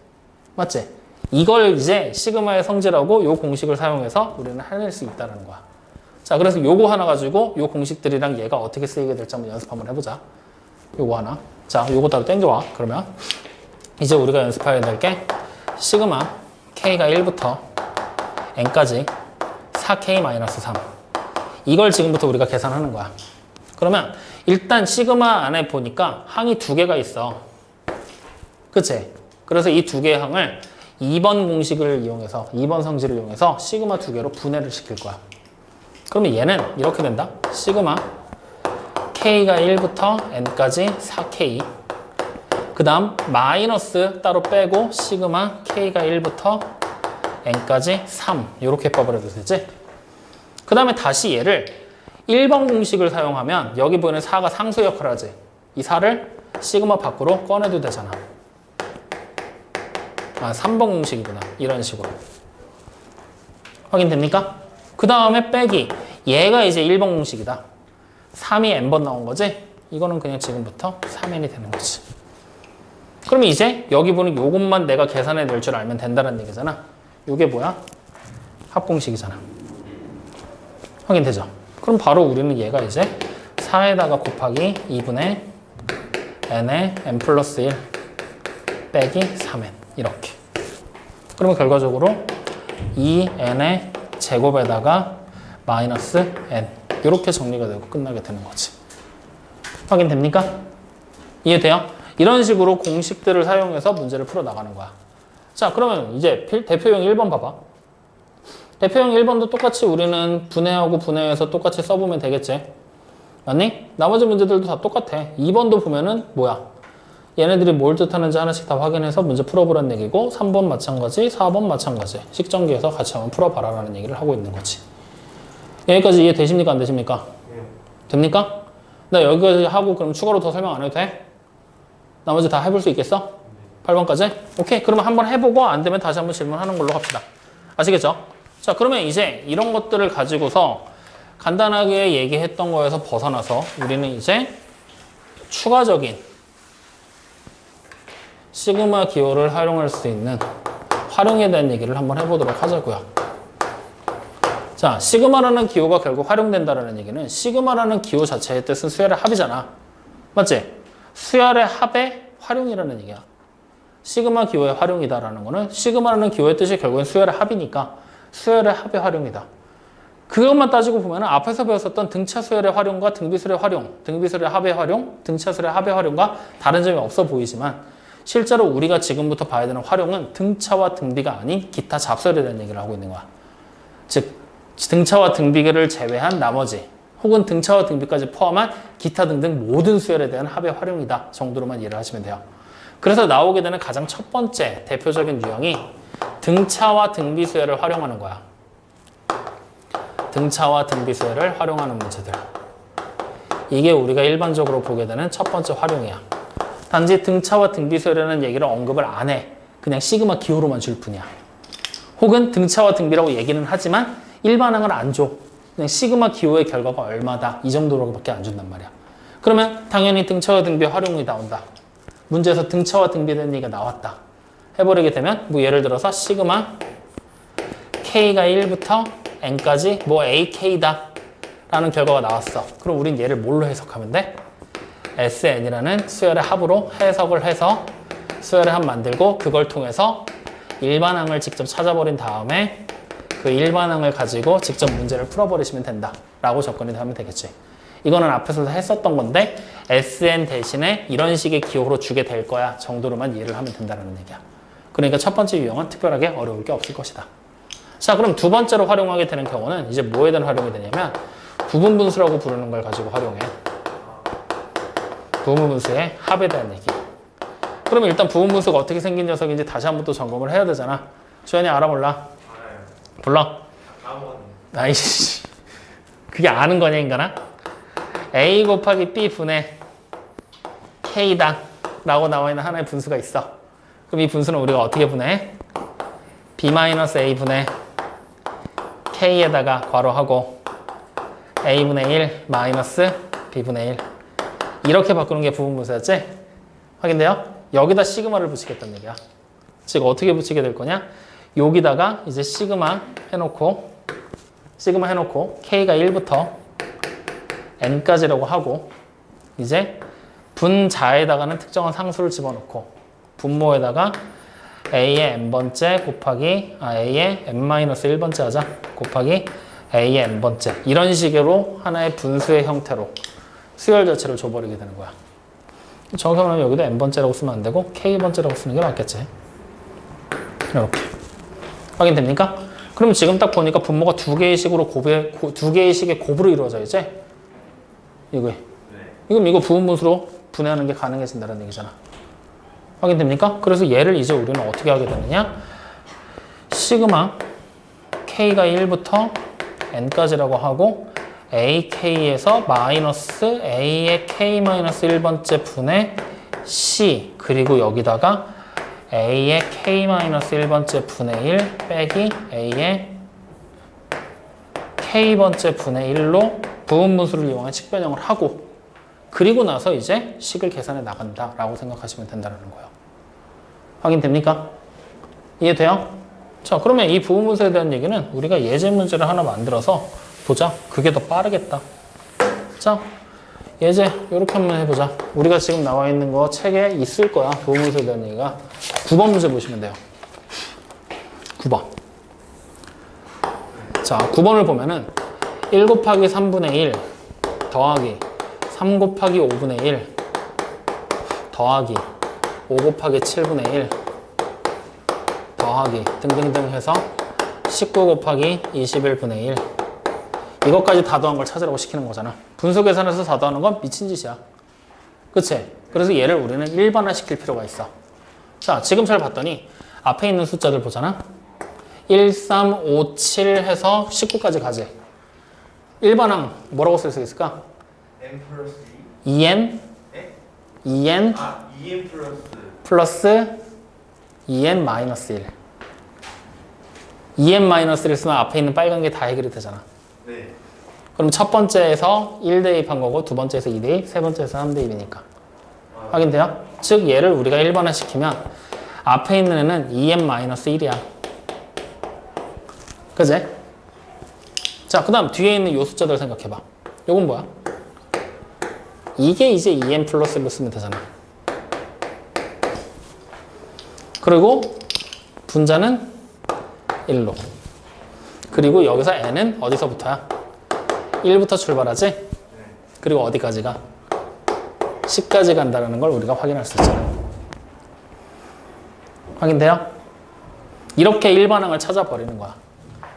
맞지? 이걸 이제 시그마의 성질하고 요 공식을 사용해서 우리는 해낼 수 있다는 거야. 자, 그래서 요거 하나 가지고 요 공식들이랑 얘가 어떻게 쓰이게 될지 한번 연습 한번 해보자. 요거 하나. 자, 요거 따로 땡겨와. 그러면 이제 우리가 연습해야 될 게 시그마 K가 1부터 N까지 4K-3. 이걸 지금부터 우리가 계산하는 거야. 그러면 일단 시그마 안에 보니까 항이 2개가 있어. 그치? 그래서 이 2개의 항을 2번 공식을 이용해서 2번 성질을 이용해서 시그마 2개로 분해를 시킬 거야. 그러면 얘는 이렇게 된다. 시그마 K가 1부터 N까지 4K. 그 다음 마이너스 따로 빼고 시그마 K가 1부터 N까지 3. 이렇게 써버려도 되지? 그 다음에 다시 얘를 1번 공식을 사용하면 여기 보이는 4가 상수 역할을 하지. 이 4를 시그마 밖으로 꺼내도 되잖아. 아, 3번 공식이구나. 이런 식으로. 확인됩니까? 그 다음에 빼기. 얘가 이제 1번 공식이다. 3이 n번 나온 거지? 이거는 그냥 지금부터 3n이 되는 거지. 그러면 이제 여기 보는 요것만 내가 계산해 낼 줄 알면 된다는 얘기잖아. 요게 뭐야? 합공식이잖아. 확인되죠? 그럼 바로 우리는 얘가 이제 4에다가 곱하기 2분의 n에 n 플러스 1 빼기 3n 이렇게. 그러면 결과적으로 2n의 제곱에다가 마이너스 n 이렇게 정리가 되고 끝나게 되는 거지. 확인됩니까? 이해돼요? 이런 식으로 공식들을 사용해서 문제를 풀어나가는 거야. 자, 그러면 이제 대표형 1번 봐봐. 대표형 1번도 똑같이 우리는 분해하고 분해해서 똑같이 써보면 되겠지? 맞니? 나머지 문제들도 다 똑같아. 2번도 보면은 뭐야? 얘네들이 뭘 뜻하는지 하나씩 다 확인해서 문제 풀어보라는 얘기고 3번 마찬가지, 4번 마찬가지. 식전기에서 같이 한번 풀어봐라라는 얘기를 하고 있는 거지. 여기까지 이해되십니까? 안 되십니까? 네. 됩니까? 나 여기까지 하고 그럼 추가로 더 설명 안 해도 돼? 나머지 다 해볼 수 있겠어? 8번까지? 오케이. 그러면 한번 해보고 안 되면 다시 한번 질문하는 걸로 합시다. 아시겠죠? 자, 그러면 이제 이런 것들을 가지고서 간단하게 얘기했던 거에서 벗어나서 우리는 이제 추가적인 시그마 기호를 활용할 수 있는 활용에 대한 얘기를 한번 해보도록 하자고요. 자, 시그마라는 기호가 결국 활용된다는 얘기는 시그마라는 기호 자체의 뜻은 수열의 합이잖아. 맞지? 수열의 합의 활용이라는 얘기야. 시그마 기호의 활용이다라는 거는 시그마라는 기호의 뜻이 결국엔 수열의 합이니까 수열의 합의 활용이다. 그것만 따지고 보면 앞에서 배웠었던 등차 수열의 활용과 등비수열의 활용, 등비수열의 합의 활용, 등차 수열의 합의 활용과 다른 점이 없어 보이지만 실제로 우리가 지금부터 봐야 되는 활용은 등차와 등비가 아닌 기타 잡수열에 대한 얘기를 하고 있는 거야. 즉 등차와 등비를 제외한 나머지 혹은 등차와 등비까지 포함한 기타 등등 모든 수열에 대한 합의 활용이다 정도로만 이해를 하시면 돼요. 그래서 나오게 되는 가장 첫 번째 대표적인 유형이 등차와 등비 수열을 활용하는 거야. 등차와 등비 수열을 활용하는 문제들. 이게 우리가 일반적으로 보게 되는 첫 번째 활용이야. 단지 등차와 등비 수열이라는 얘기를 언급을 안 해. 그냥 시그마 기호로만 줄 뿐이야. 혹은 등차와 등비라고 얘기는 하지만 일반항을 안 줘. 그냥 시그마 기호의 결과가 얼마다 이 정도로밖에 안 준단 말이야. 그러면 당연히 등차와 등비 활용이 나온다. 문제에서 등차와 등비에 대한 얘기가 나왔다. 해버리게 되면 뭐 예를 들어서 시그마 K가 1부터 N까지 뭐 AK다 라는 결과가 나왔어. 그럼 우린 얘를 뭘로 해석하면 돼? SN이라는 수열의 합으로 해석을 해서 수열의 합 만들고 그걸 통해서 일반항을 직접 찾아버린 다음에 그 일반항을 가지고 직접 문제를 풀어버리시면 된다 라고 접근이 하면 되겠지. 이거는 앞에서 했었던 건데 SN 대신에 이런 식의 기호로 주게 될 거야 정도로만 이해를 하면 된다는 얘기야. 그러니까 첫 번째 유형은 특별하게 어려울 게 없을 것이다. 자, 그럼 두 번째로 활용하게 되는 경우는 이제 뭐에 대한 활용이 되냐면 부분분수라고 부르는 걸 가지고 활용해. 부분분수의 합에 대한 얘기. 그러면 일단 부분분수가 어떻게 생긴 녀석인지 다시 한번 또 점검을 해야 되잖아. 주현이 알아 몰라? 알아요. 불러? 아무거나. 아이씨, 그게 아는 거냐 인간아? A 곱하기 B 분의 K당 라고 나와 있는 하나의 분수가 있어. 그럼 이 분수는 우리가 어떻게 분해? B-A 분의 K에다가 괄호하고 A분의 1 마이너스 B분의 1 이렇게 바꾸는 게 부분분수였지? 확인돼요? 여기다 시그마를 붙이겠다는 얘기야. 즉 어떻게 붙이게 될 거냐? 여기다가 이제 시그마 해놓고 K가 1부터 N까지라고 하고 이제 분자에다가는 특정한 상수를 집어넣고 분모에다가 A의 N번째 곱하기 A의 N-1번째 하자 곱하기 A의 N번째 이런 식으로 하나의 분수의 형태로 수열 자체를 줘버리게 되는 거야. 정확하게 말하면 여기도 N번째라고 쓰면 안 되고 K번째라고 쓰는 게 맞겠지. 이렇게 확인됩니까? 그럼 지금 딱 보니까 분모가 두 개의 식으로 두 개의 식의 곱으로 이루어져 있지? 이거. 네. 그럼 이거 부분분수로 분해하는 게 가능해진다는 얘기잖아. 확인됩니까? 그래서 얘를 이제 우리는 어떻게 하게 되느냐? 시그마 K가 1부터 N까지라고 하고 AK에서 마이너스 A의 K-1번째 분의 C 그리고 여기다가 A의 K-1번째 분의 1 빼기 A의 K번째 분의 1로 부분분수를 이용한 식변형을 하고 그리고 나서 이제 식을 계산해 나간다라고 생각하시면 된다는 거예요. 확인됩니까? 이해돼요? 자, 그러면 이 부분분수에 대한 얘기는 우리가 예제 문제를 하나 만들어서 보자. 그게 더 빠르겠다. 자, 예제 이렇게 한번 해보자. 우리가 지금 나와 있는 거 책에 있을 거야. 부분분수에 대한 얘기가. 9번 문제 보시면 돼요. 9번. 자, 9번을 보면은 1 곱하기 3분의 1 더하기 3 곱하기 5분의 1 더하기 5 곱하기 7분의 1 더하기 등등등 해서 19 곱하기 21분의 1 이것까지 다 더한 걸 찾으라고 시키는 거잖아. 분수 계산해서 다 더하는 건 미친 짓이야. 그치? 그래서 얘를 우리는 일반화 시킬 필요가 있어. 자, 지금 잘 봤더니 앞에 있는 숫자들 보잖아. 1, 3, 5, 7 해서 19까지 가지. 일반항 뭐라고 쓸 수 있을까? N 플러스 2n 네? 2n 2N 플러스 플러스 2n 마이너스 1 2n 마이너스 1 쓰면 앞에 있는 빨간 게 다 해결이 되잖아. 네. 그럼 첫 번째에서 1 대입한 거고 두 번째에서 2 대입, 세 번째에서 3 대입이니까. 확인돼요? 즉 얘를 우리가 일반화 시키면 앞에 있는 애는 2n-1이야. 그지? 자, 그 다음 뒤에 있는 요 숫자들 생각해봐. 요건 뭐야? 이게 이제 2n 플러스 1로 쓰면 되잖아. 그리고 분자는 1로. 그리고 여기서 n은 어디서부터야? 1부터 출발하지? 네. 그리고 어디까지 가? 10까지 간다는 걸 우리가 확인할 수 있잖아. 확인돼요? 이렇게 일반항을 찾아버리는 거야.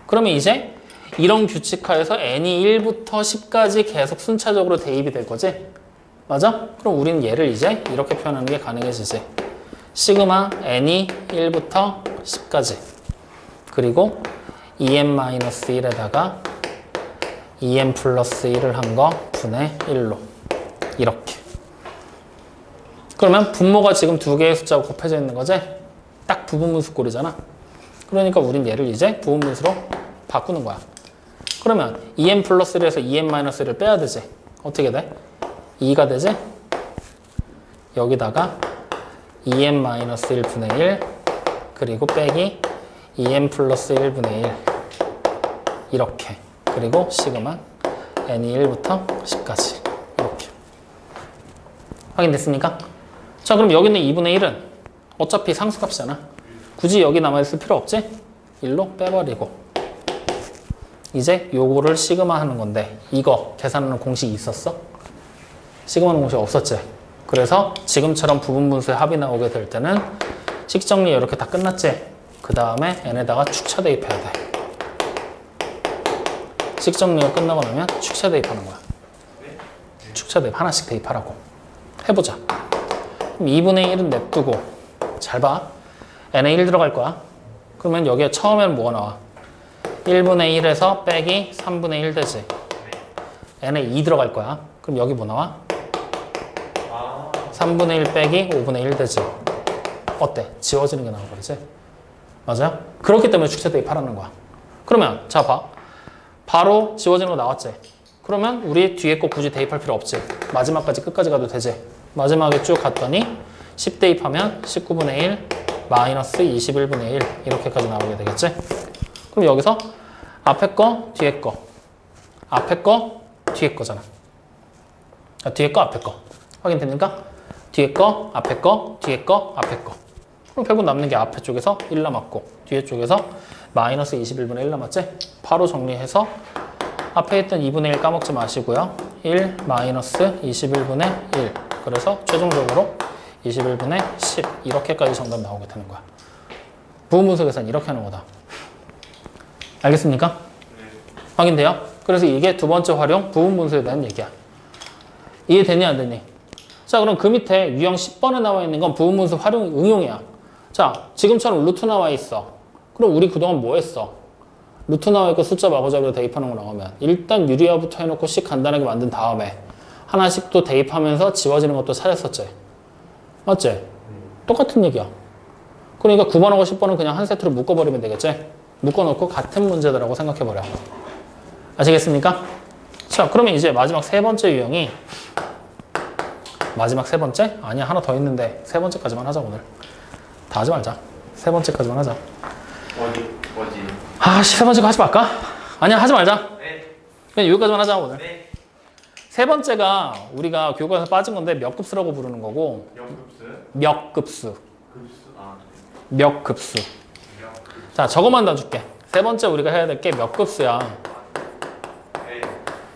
그러면 이제 이런 규칙하에서 n이 1부터 10까지 계속 순차적으로 대입이 될 거지? 맞아? 그럼 우리는 얘를 이제 이렇게 표현하는 게 가능해지지. 시그마 n이 1부터 10까지 그리고 2n-1에다가 2n 플러스 1을 한 거 분의 1로 이렇게. 그러면 분모가 지금 두 개의 숫자가 곱해져 있는 거지? 딱 부분분수 꼴이잖아. 그러니까 우린 얘를 이제 부분분수로 바꾸는 거야. 그러면 2n 플러스 1에서 2n-1을 빼야 되지. 어떻게 돼? 2가 되지? 여기다가 2n-1 분의 1 그리고 빼기 2n 플러스 1 분의 1 이렇게. 그리고 시그마 n이 1부터 10까지 이렇게. 확인됐습니까? 자, 그럼 여기 있는 2분의 1은 어차피 상수값이잖아. 굳이 여기 남아있을 필요 없지? 1로 빼버리고 이제 요거를 시그마 하는 건데 이거 계산하는 공식이 있었어? 시그마는 공식 없었지? 그래서 지금처럼 부분분수의 합이 나오게 될 때는 식 정리 이렇게 다 끝났지? 그 다음에 n에다가 축차 대입해야 돼. 식 정리가 끝나고 나면 축차 대입하는 거야. 축차 대입 하나씩 대입하라고. 해보자. 그럼 2분의 1은 냅두고 잘 봐. n에 1 들어갈 거야. 그러면 여기에 처음에는 뭐가 나와? 1분의 1에서 빼기 3분의 1 되지. n에 2 들어갈 거야. 그럼 여기 뭐 나와? 3분의 1 빼기 5분의 1 되지. 어때? 지워지는 게 나와버리지? 맞아요? 그렇기 때문에 축차 대입하라는 거야. 그러면 자 봐. 바로 지워지는 거 나왔지? 그러면 우리 뒤에 거 굳이 대입할 필요 없지. 마지막까지 끝까지 가도 되지. 마지막에 쭉 갔더니 10 대입하면 19분의 1 마이너스 21분의 1 이렇게까지 나오게 되겠지? 그럼 여기서 앞에 거, 뒤에 거. 앞에 거, 뒤에 거잖아. 뒤에 거, 앞에 거. 확인됩니까? 뒤에 거, 앞에 거, 뒤에 거, 앞에 거. 그럼 결국 남는 게 앞에 쪽에서 1 남았고 뒤에 쪽에서 마이너스 21분의 1 남았지? 바로 정리해서 앞에 있던 2분의 1 까먹지 마시고요. 1 마이너스 21분의 1. 그래서 최종적으로 21분의 10 이렇게까지 정답 나오게 되는 거야. 부분분수 계산 이렇게 하는 거다. 알겠습니까? 네. 확인돼요? 그래서 이게 두 번째 활용 부분분수에 대한 얘기야. 이해되니 안 되니? 자, 그럼 그 밑에 유형 10번에 나와 있는 건 부분분수 활용 응용이야. 자, 지금처럼 루트 나와 있어. 그럼 우리 그동안 뭐 했어? 루트 나와 있고 숫자 마구잡이로 대입하는 거 나오면 일단 유리화부터 해놓고 식 간단하게 만든 다음에 하나씩 또 대입하면서 지워지는 것도 찾았었지. 맞지? 똑같은 얘기야. 그러니까 9번하고 10번은 그냥 한 세트로 묶어버리면 되겠지? 묶어놓고 같은 문제다라고 생각해버려. 아시겠습니까? 자, 그러면 이제 마지막 세 번째 유형이 마지막 세 번째? 아니야, 하나 더 있는데 세 번째까지만 하자 오늘. 다 하지 말자. 세 번째까지만 하자. 뭐지? 세 번째 거 하지 말까? 아니야, 하지 말자. 네. 그냥 여기까지만 하자 오늘. 네. 세 번째가 우리가 교과에서 빠진 건데 몇 급수라고 부르는 거고. 몇 급수. 몇 급수. 자, 저것만 더 줄게. 세 번째 우리가 해야 될 게 몇 급수야.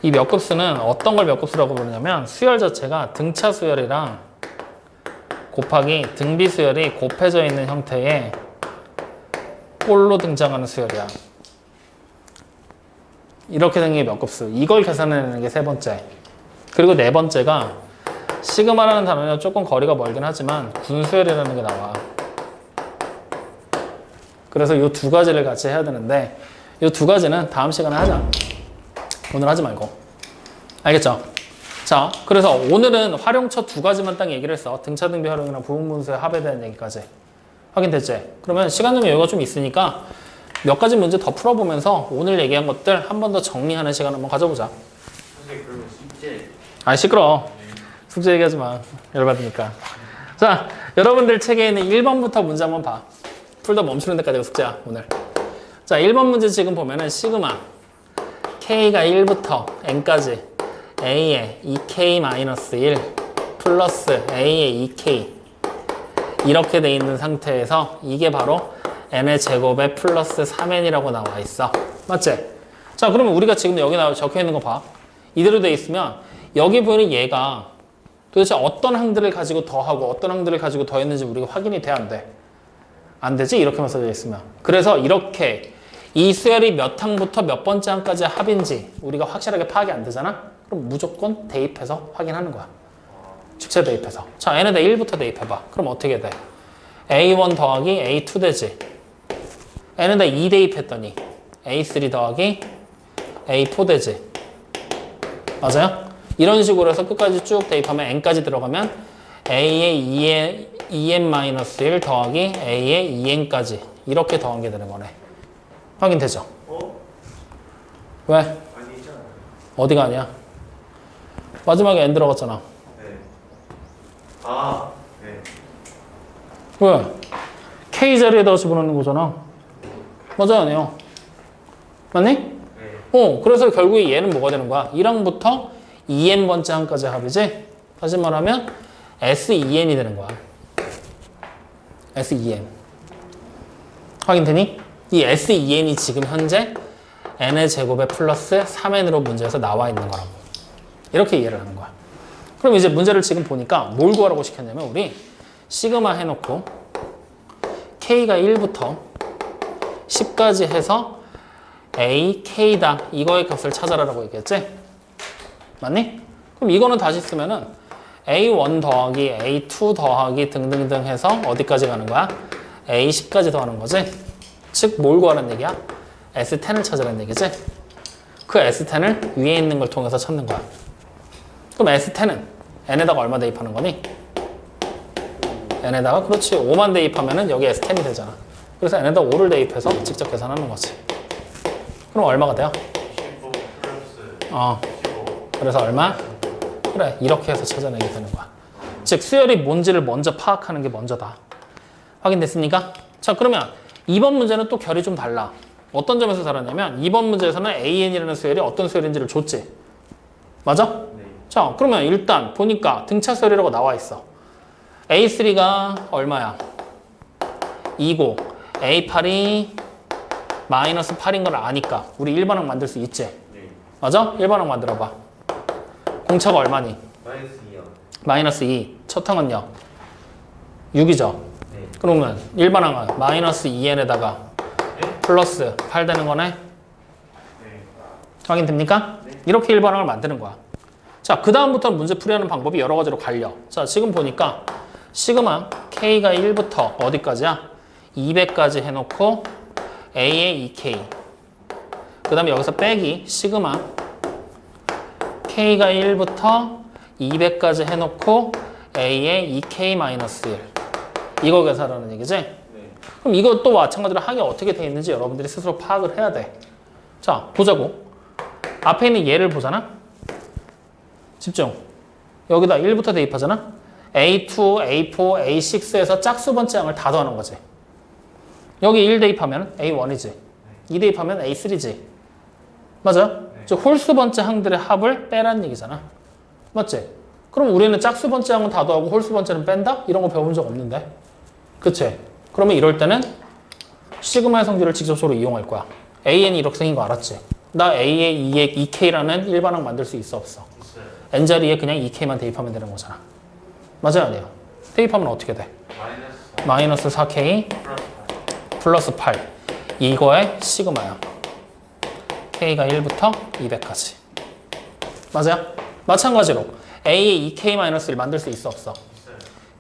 이 몇 급수는 어떤 걸 몇 급수라고 부르냐면 수열 자체가 등차 수열이랑 곱하기 등비 수열이 곱해져 있는 형태의 꼴로 등장하는 수열이야. 이렇게 된 게 몇 급수. 이걸 계산해내는 게 세 번째. 그리고 네 번째가 시그마라는 단어는 조금 거리가 멀긴 하지만 군수열이라는 게 나와. 그래서 이 두 가지를 같이 해야 되는데 이 두 가지는 다음 시간에 하자. 오늘 하지 말고. 알겠죠? 자, 그래서 오늘은 활용처 두 가지만 딱 얘기를 했어. 등차 등비 활용이랑 부분분수의 합에 대한 얘기까지. 확인됐지? 그러면 시간 좀 여유가 좀 있으니까 몇 가지 문제 더 풀어보면서 오늘 얘기한 것들 한 번 더 정리하는 시간 한번 가져보자. 선생님, 그러면 숙제. 시끄러워. 숙제 얘기하지 마. 열받으니까. 자, 여러분들 책에 있는 1번부터 문제 한번 봐. 풀다 멈추는 데까지가 숙제야, 오늘. 자, 1번 문제 지금 보면은 시그마 K가 1부터 N까지 A에 2K-1 플러스 A에 2K 이렇게 돼 있는 상태에서 이게 바로 N의 제곱에 플러스 3N이라고 나와 있어. 맞지? 자, 그러면 우리가 지금 여기 적혀 있는 거 봐. 이대로 돼 있으면 여기 보이는 얘가 도대체 어떤 항들을 가지고 더하고 어떤 항들을 가지고 더했는지 우리가 확인이 돼, 안 돼? 안 되지? 이렇게만 써져 있으면. 그래서 이렇게 이 수열이 몇 항부터 몇 번째 항까지 합인지 우리가 확실하게 파악이 안 되잖아? 그럼 무조건 대입해서 확인하는 거야. 직접 대입해서. 자, N에다 1부터 대입해봐. 그럼 어떻게 돼? A1 더하기 A2 되지. N에다 2 대입했더니 A3 더하기 A4 되지. 맞아요? 이런 식으로 해서 끝까지 쭉 대입하면 N까지 들어가면 A의 2N-1 더하기 A의 2N까지 이렇게 더한 게 되는 거네. 확인되죠? 왜? 아니잖아요. 어디가 아니야? 마지막에 N 들어갔잖아. 네. 네. 왜? K 자리에다가 집어넣는 거잖아. 맞아요, 아니에요? 맞니? 네. 그래서 결국에 얘는 뭐가 되는 거야? 1항부터 2n 번째 항까지 합이지? 다시 말하면 S2n이 되는 거야. S2n. 확인되니? 이 S2n이 지금 현재 n의 제곱에 플러스 3n으로 문제에서 나와 있는 거라고. 이렇게 이해를 하는 거야. 그럼 이제 문제를 지금 보니까 뭘 구하라고 시켰냐면 우리 시그마 해놓고 k가 1부터 10까지 해서 a, k다. 이거의 값을 찾아라라고 얘기했지? 맞니? 그럼 이거는 다시 쓰면은 a1 더하기 a2 더하기 등등등 해서 어디까지 가는 거야? a10까지 더하는 거지? 즉 뭘 구하라는 얘기야? S10을 찾으라는 얘기지? 그 S10을 위에 있는 걸 통해서 찾는 거야. 그럼 S10은 n에다가 얼마 대입하는 거니? n에다가 그렇지 5만 대입하면은 여기 S10이 되잖아. 그래서 n에다 5를 대입해서 직접 계산하는 거지. 그럼 얼마가 돼요? 15 플러스 15. 그래서 얼마? 그래 이렇게 해서 찾아내게 되는 거야. 즉 수열이 뭔지를 먼저 파악하는 게 먼저다. 확인됐습니까? 자 그러면 2번 문제는 또 결이 좀 달라. 어떤 점에서 다르냐면 2번 문제에서는 AN이라는 수열이 어떤 수열인지를 줬지. 맞아? 네. 자 그러면 일단 보니까 등차 수열이라고 나와 있어. A3가 얼마야? 2고 A8이 마이너스 8인 걸 아니까 우리 일반항 만들 수 있지. 네. 맞아? 일반항 만들어봐. 공차가 얼마니? 마이너스 2요. 마이너스 2. 첫 항은요? 6이죠. 네. 그러면 일반항은 마이너스 2n에다가 네? 플러스 8 되는 거네. 네. 확인됩니까? 네. 이렇게 일반항을 만드는 거야. 자, 그 다음부터 문제 풀이하는 방법이 여러 가지로 갈려. 자, 지금 보니까 시그마 k가 1부터 어디까지야? 200까지 해놓고 a의 2k. 그 다음에 여기서 빼기 시그마 k가 1부터 200까지 해놓고 a의 2k-1. 이거 계산하는 얘기지? 네. 그럼 이것도 마찬가지로 항이 어떻게 돼 있는지 여러분들이 스스로 파악을 해야 돼. 자, 보자고. 앞에 있는 얘를 보잖아? 집중. 여기다 1부터 대입하잖아? A2, A4, A6에서 짝수 번째 항을 다 더하는 거지. 여기 1 대입하면 A1이지. 2 대입하면 A3지. 맞아? 네. 즉 홀수 번째 항들의 합을 빼라는 얘기잖아. 맞지? 그럼 우리는 짝수 번째 항은 다 더하고 홀수 번째는 뺀다? 이런 거 배워본 적 없는데. 그치? 그러면 이럴 때는 시그마의 성질을 직접적으로 이용할 거야. AN이 이렇게 생긴 거 알았지? 나 A의 2의 2K라는 일반항 만들 수 있어 없어? 있어요. N자리에 그냥 2K만 대입하면 되는 거잖아. 맞아요? 아니에요? 대입하면 어떻게 돼? 마이너스 마이너스 4K 플러스 플러스 8. 이거의 시그마야. K가 1부터 200까지. 맞아요? 마찬가지로 A의 2K-1을 만들 수 있어 없어? 있어요.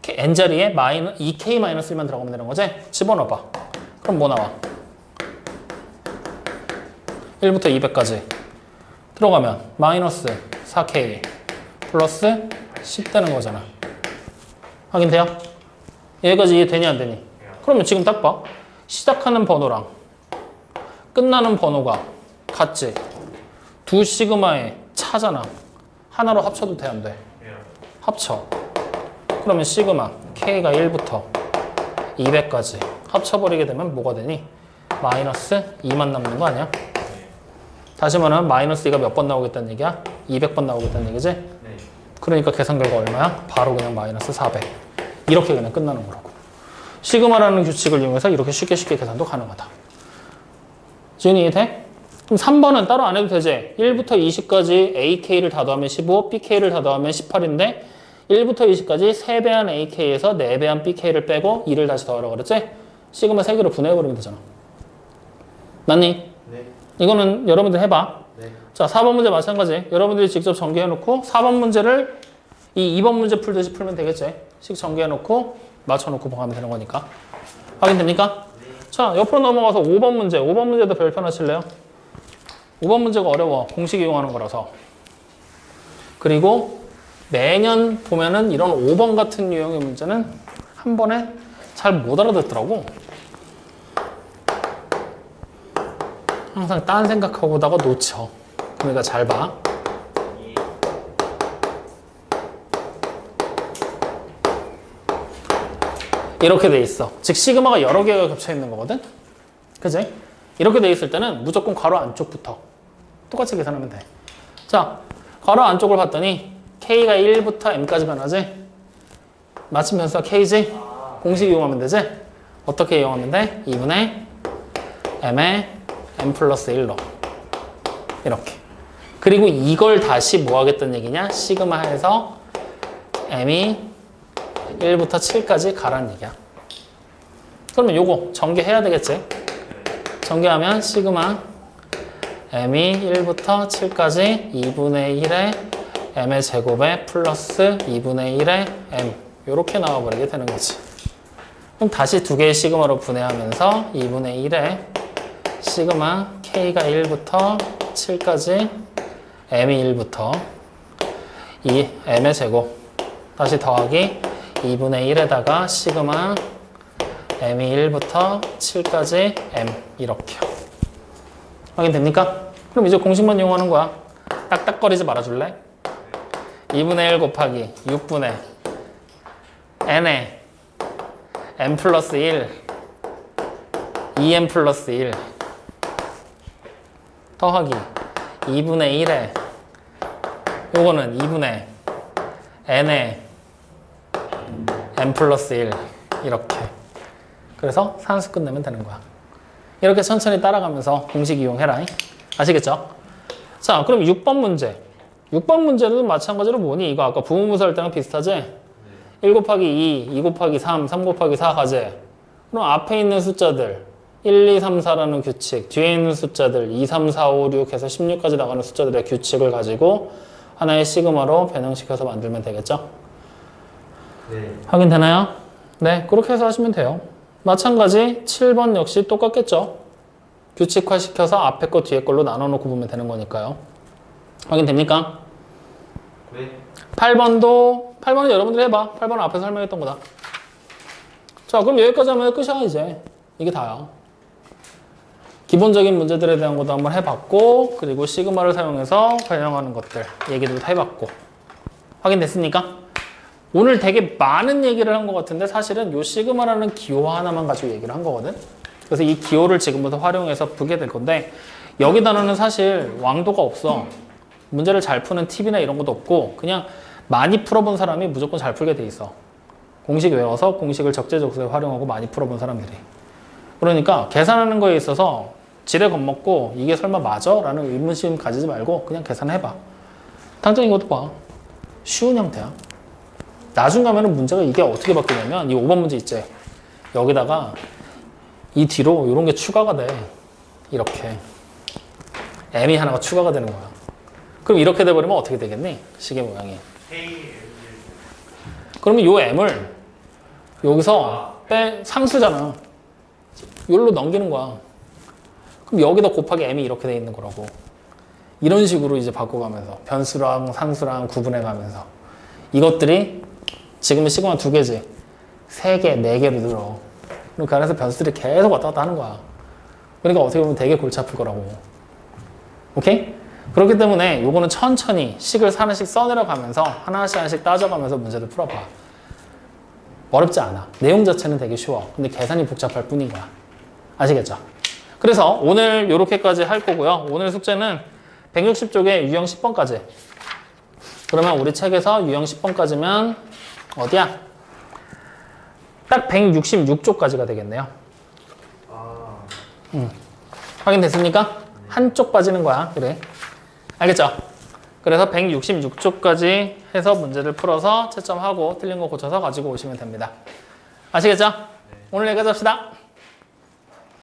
N자리에 2K-1만 들어가면 되는 거지? 집어넣어봐. 그럼 뭐 나와? 1부터 200까지 들어가면 마이너스 4K 플러스 10 되는 거잖아. 확인돼요? 여기까지 이해되니 안 되니? 그러면 지금 딱 봐. 시작하는 번호랑 끝나는 번호가 같지? 두 시그마의 차잖아. 하나로 합쳐도 돼, 안 돼? 돼요. 합쳐. 그러면 시그마 K가 1부터 200까지 합쳐버리게 되면 뭐가 되니? 마이너스 2만 남는 거 아니야? 네. 다시 말하면 마이너스 2가 몇 번 나오겠다는 얘기야? 200번 나오겠다는 얘기지? 네. 그러니까 계산 결과 얼마야? 바로 그냥 마이너스 400. 이렇게 그냥 끝나는 거라고. 시그마라는 규칙을 이용해서 이렇게 쉽게 계산도 가능하다. 지은이 이해돼? 그럼 3번은 따로 안 해도 되지? 1부터 20까지 AK를 다 더하면 15, BK를 다 더하면 18인데 1부터 20까지 3배한 AK에서 4배한 BK를 빼고 2를 다시 더하라고 그랬지? 시그마 3개로 분해해버리면 되잖아. 맞니? 네. 이거는 여러분들 해봐. 네. 자, 4번 문제 마찬가지. 여러분들이 직접 전개해놓고 4번 문제를 이 2번 문제 풀듯이 풀면 되겠지? 식 전개해놓고 맞춰놓고 보면 되는 거니까. 확인됩니까? 네. 자, 옆으로 넘어가서 5번 문제. 5번 문제도 별표 하실래요? 5번 문제가 어려워. 공식 이용하는 거라서. 그리고 매년 보면은 이런 5번 같은 유형의 문제는 한 번에 잘 못 알아듣더라고. 항상 딴 생각하고 오다가 놓쳐. 그러니까 잘 봐. 이 이렇게 돼 있어. 즉 시그마가 여러 개가 겹쳐 있는 거거든. 그지? 이렇게 돼 있을 때는 무조건 괄호 안쪽부터 똑같이 계산하면 돼. 자, 괄호 안쪽을 봤더니 K가 1부터 M까지 변하지? 마침 변수가 K지? 공식 이용하면 되지? 어떻게 이용하면 돼? 2분의 M의 M 플러스 1로. 이렇게. 그리고 이걸 다시 뭐 하겠다는 얘기냐? 시그마해서 m이 1부터 7까지 가라는 얘기야. 그러면 요거 전개해야 되겠지? 전개하면 시그마 m이 1부터 7까지 2분의 1의 m의 제곱에 플러스 2분의 1의 m 요렇게 나와버리게 되는 거지. 그럼 다시 두 개의 시그마로 분해하면서 2분의 1의 시그마 k가 1부터 7까지 m이 1부터 이 m의 제곱 다시 더하기 2분의 1에다가 시그마 m이 1부터 7까지 m 이렇게 확인됩니까? 그럼 이제 공식만 이용하는 거야. 딱딱거리지 말아줄래? 2분의 1 곱하기 6분의 n에 m 플러스 1 2m 플러스 1 더하기 2분의 1에 요거는 2분의 n에 m 플러스 1 이렇게 그래서 산수 끝내면 되는 거야. 이렇게 천천히 따라가면서 공식 이용해라. 아시겠죠? 자, 그럼 6번 문제. 6번 문제는 마찬가지로 뭐니? 이거 아까 부분분수 할 때랑 비슷하지? 1 곱하기 2, 2 곱하기 3, 3 곱하기 4 가제. 그럼 앞에 있는 숫자들 1, 2, 3, 4라는 규칙, 뒤에 있는 숫자들 2, 3, 4, 5, 6 해서 16까지 나가는 숫자들의 규칙을 가지고 하나의 시그마로 변형시켜서 만들면 되겠죠? 네. 확인되나요? 네, 그렇게 해서 하시면 돼요. 마찬가지 7번 역시 똑같겠죠? 규칙화 시켜서 앞에 거 뒤에 걸로 나눠놓고 보면 되는 거니까요. 확인됩니까? 네. 8번은 여러분들이 해봐. 8번은 앞에서 설명했던 거다. 자, 그럼 여기까지 하면 끝이야 이제. 이게 다야. 기본적인 문제들에 대한 것도 한번 해봤고 그리고 시그마를 사용해서 변형하는 것들 얘기도 다 해봤고 확인됐습니까? 오늘 되게 많은 얘기를 한 것 같은데 사실은 요 시그마라는 기호 하나만 가지고 얘기를 한 거거든. 그래서 이 기호를 지금부터 활용해서 풀게 될 건데 여기 단어는 사실 왕도가 없어. 문제를 잘 푸는 팁이나 이런 것도 없고 그냥 많이 풀어본 사람이 무조건 잘 풀게 돼 있어. 공식 외워서 공식을 적재적소에 활용하고 많이 풀어본 사람들이. 그러니까 계산하는 거에 있어서 지레 겁먹고 이게 설마 맞아? 라는 의문심 가지지 말고 그냥 계산해봐. 당장 이것도 봐. 쉬운 형태야. 나중 가면은 문제가 이게 어떻게 바뀌냐면 이 5번 문제 있지. 여기다가 이 뒤로 이런 게 추가가 돼. 이렇게. m이 하나가 추가가 되는 거야. 그럼 이렇게 돼버리면 어떻게 되겠니? 시계 모양이. 그러면 이 m을 여기서 상수잖아. 여기로 넘기는 거야. 그럼 여기다 곱하기 m이 이렇게 돼 있는 거라고. 이런 식으로 이제 바꿔가면서 변수랑 상수랑 구분해 가면서 이것들이 지금은 시그마 2개지 3개, 4개로 늘어. 그럼 그 안에서 변수들이 계속 왔다 갔다 하는 거야. 그러니까 어떻게 보면 되게 골치 아플 거라고. 오케이? 그렇기 때문에 요거는 천천히 식을 하나씩 써내려가면서 하나씩 따져가면서 문제를 풀어봐. 어렵지 않아. 내용 자체는 되게 쉬워. 근데 계산이 복잡할 뿐인 거야. 아시겠죠? 그래서 오늘 요렇게까지 할 거고요. 오늘 숙제는 160쪽에 유형 10번까지. 그러면 우리 책에서 유형 10번까지면 어디야? 딱 166쪽까지가 되겠네요. 확인됐습니까? 한쪽 빠지는 거야. 그래. 알겠죠? 그래서 166쪽까지 해서 문제를 풀어서 채점하고 틀린 거 고쳐서 가지고 오시면 됩니다. 아시겠죠? 오늘 여기까지 합시다.